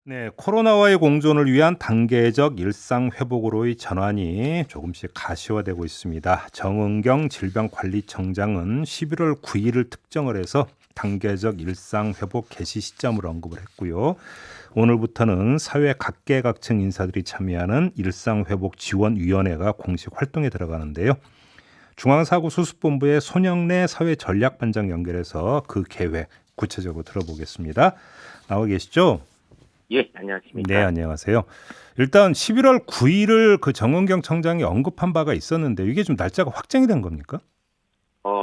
네, 코로나와의 공존을 위한 단계적 일상 회복으로의 전환이 조금씩 가시화되고 있습니다. 정은경 질병관리청장은 11월 9일을 특정을 해서 단계적 일상 회복 개시 시점을 언급을 했고요. 오늘부터는 사회 각계각층 인사들이 참여하는 일상회복지원위원회가 공식 활동에 들어가는데요. 중앙사고수습본부의 손영래 사회전략반장 연결해서 그 계획 구체적으로 들어보겠습니다. 나와 계시죠? 예, 네, 안녕하십니까. 안녕하세요. 일단 11월 9일을 그 정은경 청장이 언급한 바가 있었는데 이게 좀 날짜가 확정이 된 겁니까?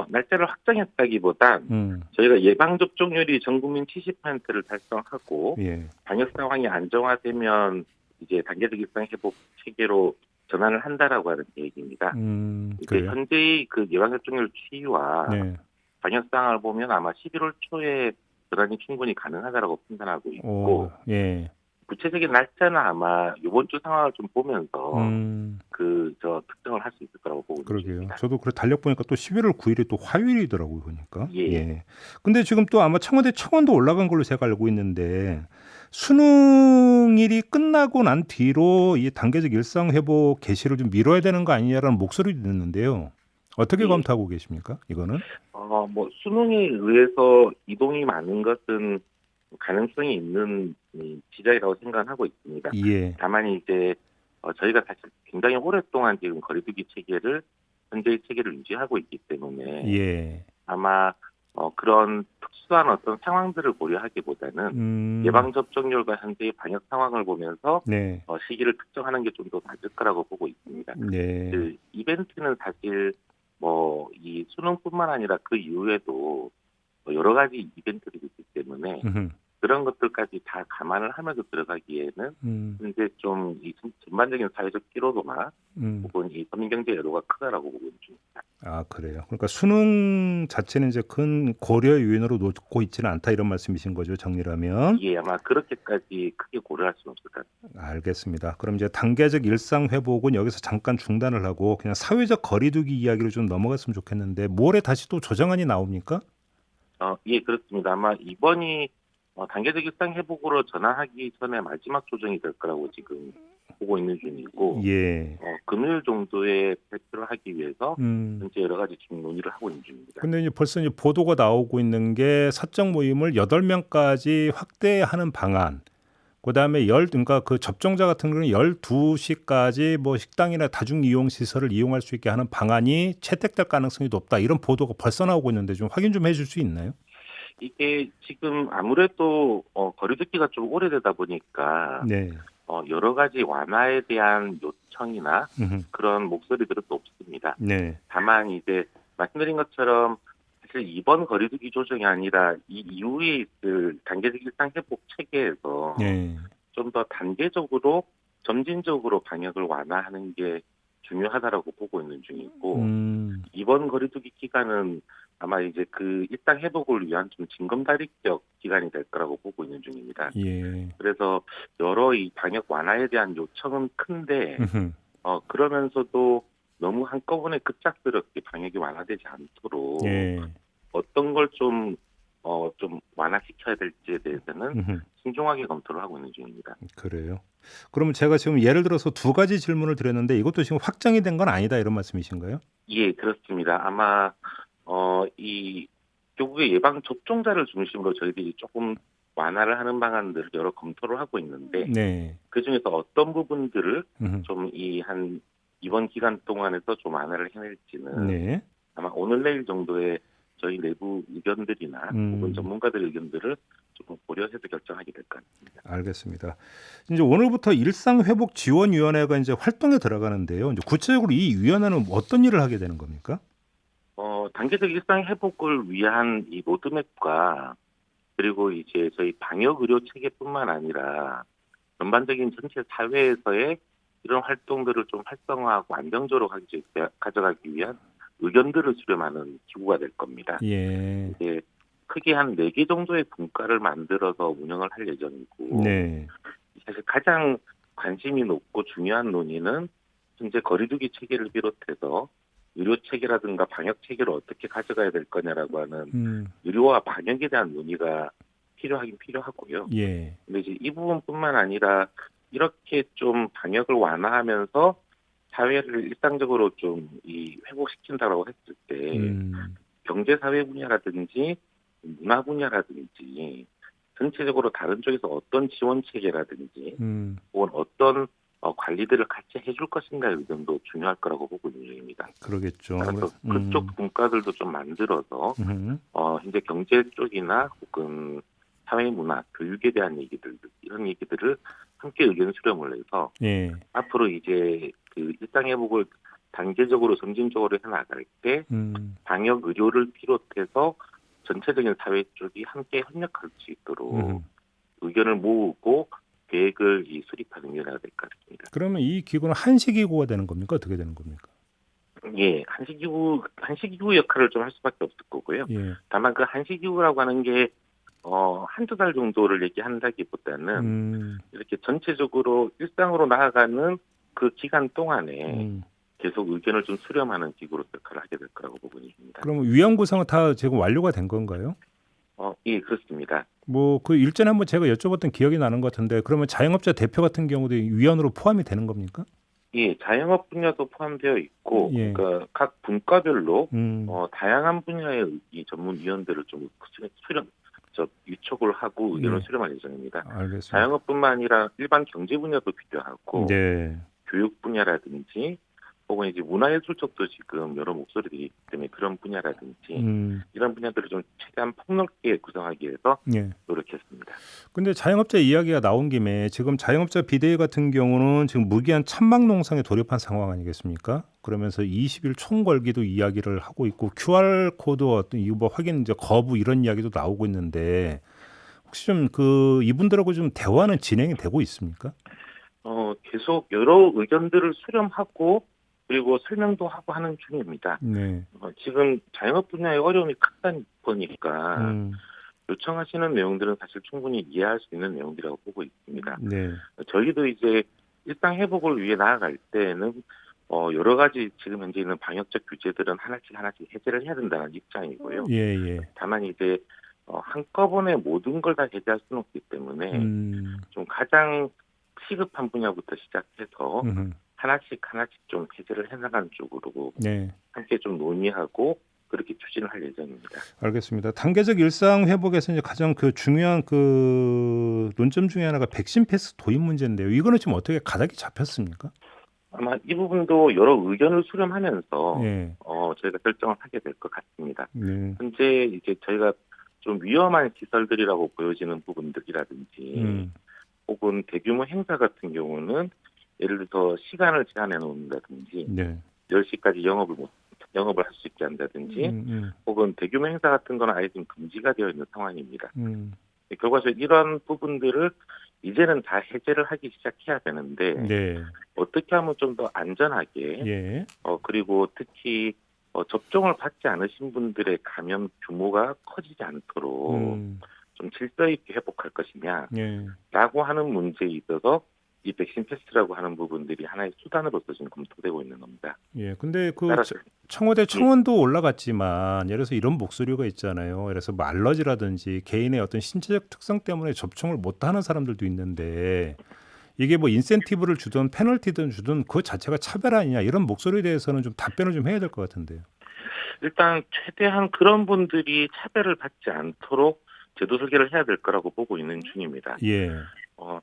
날짜를 확정했다기보단 음, 저희가 예방접종률이 전 국민 70%를 달성하고 예, 방역 상황이 안정화되면 이제 단계적 일상 회복 체계로 전환을 한다라고 하는 계획입니다. 이제 그래요. 현재의 그 예방접종률 추이와 네, 방역 상황을 보면 아마 11월 초에 전환이 충분히 가능하다라고 판단하고 오, 있고, 예, 구체적인 날짜는 아마 이번 주 상황을 좀 보면서 음, 특정을 할 수 있을 거라고 보고 있는 그러게요. 중입니다. 저도 그래 달력 보니까 또 11월 9일이 또 화요일이더라고요, 보니까. 예. 예. 근데 지금 또 아마 청와대 청원도 올라간 걸로 제가 알고 있는데 수능일이 끝나고 난 뒤로 이 단계적 일상 회복 개시를 좀 미뤄야 되는 거 아니냐라는 목소리도 듣는데요. 어떻게 예. 검토하고 계십니까? 이거는? 수능에 의해서 이동이 많은 것은 가능성이 있는 지적이라고 생각하고 있습니다. 예. 다만 이제 저희가 사실 굉장히 오랫동안 지금 거리두기 체계를 현재의 체계를 유지하고 있기 때문에 예. 아마 그런 특수한 어떤 상황들을 고려하기보다는 음. 예방 접종률과 현재의 방역 상황을 보면서 네. 시기를 특정하는 게 좀 더 맞을 거라고 보고 있습니다. 네. 그 이벤트는 사실 이 수능뿐만 아니라 그 이후에도 여러 가지 이벤트들이 있기 때문에 음흠. 그런 것들까지 다 감안을 하면서 들어가기에는 음. 현재 좀 이 전반적인 사회적 피로도나 음. 혹은 이 서민경제 여로가 크다라고 보고 있는 중입니다. 아, 그래요. 그러니까 수능 자체는 이제 큰 고려 요인으로 놓고 있지는 않다 이런 말씀이신 거죠, 정리라면. 이게 아마 그렇게까지 크게 고려할 수는 없을 것 같습니다. 알겠습니다. 그럼 이제 단계적 일상 회복은 여기서 잠깐 중단을 하고 그냥 사회적 거리두기 이야기로 좀 넘어갔으면 좋겠는데 모레 다시 또 조정안이 나옵니까? 예, 그렇습니다. 아마 이번이 단계적 일상 회복으로 전환하기 전에 마지막 조정이 될 거라고 지금 보고 있는 중이고, 예. 금요일 정도에 발표를 하기 위해서 음. 현재 여러 가지 지금 논의를 하고 있는 중입니다. 근데 이제 벌써 이제 보도가 나오고 있는 게 사적 모임을 8명까지 확대하는 방안. 그다음에 그러니까 그 접종자 같은 경우는 12시까지 뭐 식당이나 다중 이용 시설을 이용할 수 있게 하는 방안이 채택될 가능성이 높다. 이런 보도가 벌써 나오고 있는데 좀 확인 좀 해줄 수 있나요? 이게 지금 아무래도 거리두기가 좀 오래되다 보니까 네. 여러 가지 완화에 대한 요청이나 음흠. 그런 목소리들은 높습니다. 네. 다만 이제 말씀드린 것처럼 사실 이번 거리두기 조정이 아니라 이 이후에 있을 단계적 일상 회복 체계에서 네. 좀 더 단계적으로 점진적으로 방역을 완화하는 게 중요하다라고 보고 있는 중이고, 음. 이번 거리두기 기간은 아마 이제 그 일상 회복을 위한 좀 징검다리격 기간이 될 거라고 보고 있는 중입니다. 예. 그래서 여러 이 방역 완화에 대한 요청은 큰데 음흠. 그러면서도 너무 한꺼번에 급작스럽게 방역이 완화되지 않도록 예. 어떤 걸 좀 완화시켜야 될지에 대해서는 음흠. 신중하게 검토를 하고 있는 중입니다. 그래요. 그러면 제가 지금 예를 들어서 두 가지 질문을 드렸는데 이것도 지금 확정이 된 건 아니다 이런 말씀이신가요? 예, 그렇습니다. 아마 이 결국에 예방 접종자를 중심으로 저희들이 조금 완화를 하는 방안들을 여러 검토를 하고 있는데 네. 그 중에서 어떤 부분들을 음흠. 좀 이번 기간 동안에서 좀 완화를 해낼지는 네. 아마 오늘 내일 정도에 저희 내부 의견들이나 혹은 음. 전문가들 의견들을 조금 고려해서 결정하게 될 것 같습니다. 알겠습니다. 이제 오늘부터 일상회복지원위원회가 이제 활동에 들어가는데요. 이제 구체적으로 이 위원회는 어떤 일을 하게 되는 겁니까? 단계적 일상 회복을 위한 이 로드맵과 그리고 이제 저희 방역 의료 체계뿐만 아니라 전반적인 전체 사회에서의 이런 활동들을 좀 활성화하고 안정적으로 가져가기 위한 의견들을 수렴하는 기구가 될 겁니다. 예. 이제 크게 한 4개 정도의 분과를 만들어서 운영을 할 예정이고, 네. 사실 가장 관심이 높고 중요한 논의는 현재 거리두기 체계를 비롯해서 의료 체계라든가 방역 체계를 어떻게 가져가야 될 거냐라고 하는 음. 의료와 방역에 대한 논의가 필요하긴 필요하고요. 예. 근데 이제 이 부분뿐만 아니라 이렇게 좀 방역을 완화하면서 사회를 일상적으로 좀 이 회복시킨다라고 했을 때 음. 경제 사회 분야라든지 문화 분야라든지 전체적으로 다른 쪽에서 어떤 지원 체계라든지 음. 혹은 어떤 관리들을 같이 해줄 것인가의 의견도 중요할 거라고 보고 있는 중입니다. 그러겠죠. 따라서 그쪽 분과들도 좀 만들어서 음. 현재 경제 쪽이나 혹은 사회 문화, 교육에 대한 얘기들 이런 얘기들을 함께 의견 수렴을 해서 예. 앞으로 이제 그 일상 회복을 단계적으로 점진적으로 해나갈 때 음. 방역 의료를 비롯해서 전체적인 사회 쪽이 함께 협력할 수 있도록 음. 의견을 모으고 계획을 수립하는 게 나야 될 것 같습니다. 그러면 이 기구는 한시기구가 되는 겁니까? 어떻게 되는 겁니까? 예, 한시기구 역할을 좀 할 수밖에 없을 거고요. 예. 다만 그 한시기구라고 하는 게 한두 달 정도를 얘기한다기보다는 음. 이렇게 전체적으로 일상으로 나아가는 그 기간 동안에 음. 계속 의견을 좀 수렴하는 기구로 역할을 하게 될 거라고 보고 있습니다. 그러면 위원 구성은 다 지금 완료가 된 건가요? 예, 그렇습니다. 뭐 그 일전에 한번 제가 여쭤봤던 기억이 나는 것 같은데 그러면 자영업자 대표 같은 경우도 위원으로 포함이 되는 겁니까? 예, 자영업 분야도 포함되어 있고, 예. 그러니까 각 분과별로 음. 다양한 분야의 이 전문위원들을 좀 위촉을 하고 의견을 예. 수렴할 예정입니다. 알겠습니다. 자영업뿐만 아니라 일반 경제 분야도 필요하고, 네. 교육 분야라든지, 혹은 이제 문화예술 쪽도 지금 여러 목소리들이 있기 때문에 그런 분야라든지, 이런 분야들을 좀 최대한 폭넓게 구성하기 위해서 예. 노력했습니다. 근데 자영업자 이야기가 나온 김에 지금 자영업자 비대위 같은 경우는 지금 무기한 천막 농상에 돌입한 상황 아니겠습니까? 그러면서 20일 총궐기도 이야기를 하고 있고 QR 코드 어떤 이거 뭐 확인 이제 거부 이런 이야기도 나오고 있는데 혹시 좀 그 이분들하고 좀 대화는 진행이 되고 있습니까? 계속 여러 의견들을 수렴하고 그리고 설명도 하고 하는 중입니다. 네. 지금 자영업 분야의 어려움이 크다 보니까 요청하시는 내용들은 사실 충분히 이해할 수 있는 내용이라고 보고 있습니다. 네. 저희도 이제 일상 회복을 위해 나아갈 때는 여러 가지 지금 현재 있는 방역적 규제들은 하나씩 해제를 해야 된다는 입장이고요. 예, 예. 다만 이제 한꺼번에 모든 걸 다 해제할 수는 없기 때문에 좀 가장 시급한 분야부터 시작해서 하나씩 좀 해제를 해나가는 쪽으로 네. 함께 좀 논의하고 그렇게 추진을 할 예정입니다. 알겠습니다. 단계적 일상 회복에서 이제 가장 그 중요한 그 논점 중에 하나가 백신 패스 도입 문제인데요. 이거는 지금 어떻게 가닥이 잡혔습니까? 아마 이 부분도 여러 의견을 수렴하면서 예. 저희가 결정을 하게 될 것 같습니다. 네. 현재 이제 저희가 좀 위험한 시설들이라고 보여지는 부분들이라든지 혹은 대규모 행사 같은 경우는 예를 들어서 시간을 제한해 놓는다든지 네. 10시까지 영업을 할 수 있게 한다든지 혹은 대규모 행사 같은 건 아예 지금 금지가 되어 있는 상황입니다. 결과적으로 이런 부분들을 이제는 다 해제를 하기 시작해야 되는데 네. 어떻게 하면 좀 더 안전하게 예. 그리고 특히 접종을 받지 않으신 분들의 감염 규모가 커지지 않도록 좀 질서 있게 회복할 것이냐라고 예. 하는 문제에 있어서 이 백신 패스라고 하는 부분들이 하나의 수단으로서 지금 검토되고 있는 겁니다. 예. 근데 그 따라서 청와대 청원도 올라갔지만 예를 들어서 이런 목소리가 있잖아요. 예를 들어서 뭐 알러지라든지 개인의 어떤 신체적 특성 때문에 접종을 못 하는 사람들도 있는데 이게 뭐 인센티브를 주든 페널티든 주든 그 자체가 차별 아니냐 이런 목소리에 대해서는 좀 답변을 좀 해야 될 것 같은데요. 일단 최대한 그런 분들이 차별을 받지 않도록 제도 설계를 해야 될 거라고 보고 있는 중입니다. 예.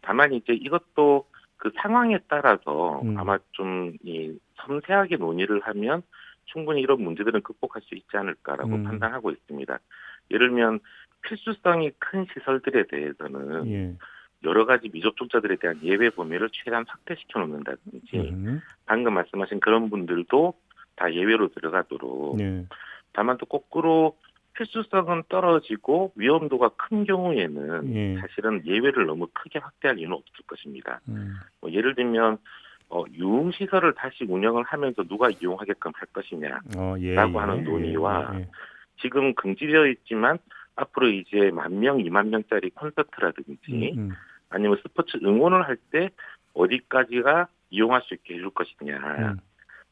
다만 이제 이것도 그 상황에 따라서 아마 좀 섬세하게 논의를 하면 충분히 이런 문제들은 극복할 수 있지 않을까라고 판단하고 있습니다. 예를 들면 필수성이 큰 시설들에 대해서는 예. 여러 가지 미접종자들에 대한 예외 범위를 최대한 확대시켜 놓는다든지 방금 말씀하신 그런 분들도 다 예외로 들어가도록 예. 다만 또 거꾸로 필수성은 떨어지고 위험도가 큰 경우에는 예. 사실은 예외를 너무 크게 확대할 이유는 없을 것입니다. 예를 들면 유흥시설을 다시 운영을 하면서 누가 이용하게끔 할 것이냐라고 예. 하는 논의와 지금 금지되어 있지만 앞으로 이제 10,000명, 20,000명짜리 콘서트라든지 아니면 스포츠 응원을 할 때 어디까지가 이용할 수 있게 해줄 것이냐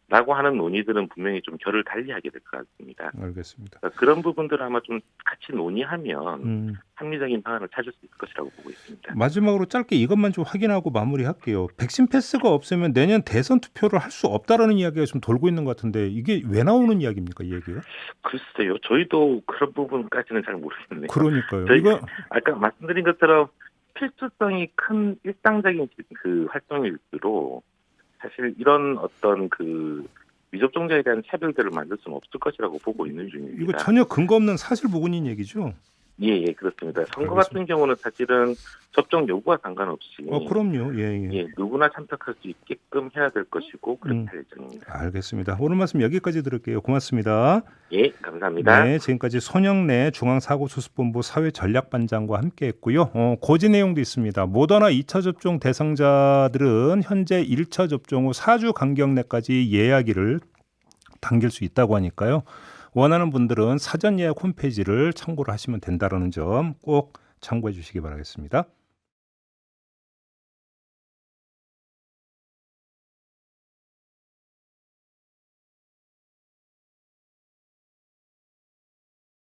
라고 하는 논의들은 분명히 좀 결을 달리하게 될 것 같습니다. 알겠습니다. 그러니까 그런 부분들을 아마 좀 같이 논의하면 음. 합리적인 방안을 찾을 수 있을 것이라고 보고 있습니다. 마지막으로 짧게 이것만 좀 확인하고 마무리할게요. 백신 패스가 없으면 내년 대선 투표를 할 수 없다라는 이야기가 좀 돌고 있는 것 같은데 이게 왜 나오는 이야기입니까, 이 얘기가? 글쎄요, 저희도 그런 부분까지는 잘 모르겠네요. 그러니까요. 저희- 이거 아까 말씀드린 것처럼 필수성이 큰 일상적인 그 활동일수록 사실 이런 어떤 그 미접종자에 대한 차별들을 만들 수는 없을 것이라고 보고 있는 중입니다. 이거 전혀 근거 없는 사실무근인 얘기죠? 예, 그렇습니다. 선거 알겠습니다. 같은 경우는 사실은 접종 요구와 상관없이 그럼요. 예. 예, 누구나 참석할 수 있게끔 해야 될 것이고 그렇게 할 예정입니다. 알겠습니다. 오늘 말씀 여기까지 들을게요. 고맙습니다. 예, 감사합니다. 네, 지금까지 손영래 중앙사고수습본부 사회전략반장과 함께했고요. 고지 내용도 있습니다. 모더나 2차 접종 대상자들은 현재 1차 접종 후 4주 간격 내까지 예약일을 당길 수 있다고 하니까요. 원하는 분들은 사전 예약 홈페이지를 참고를 하시면 된다는 점 꼭 참고해 주시기 바라겠습니다.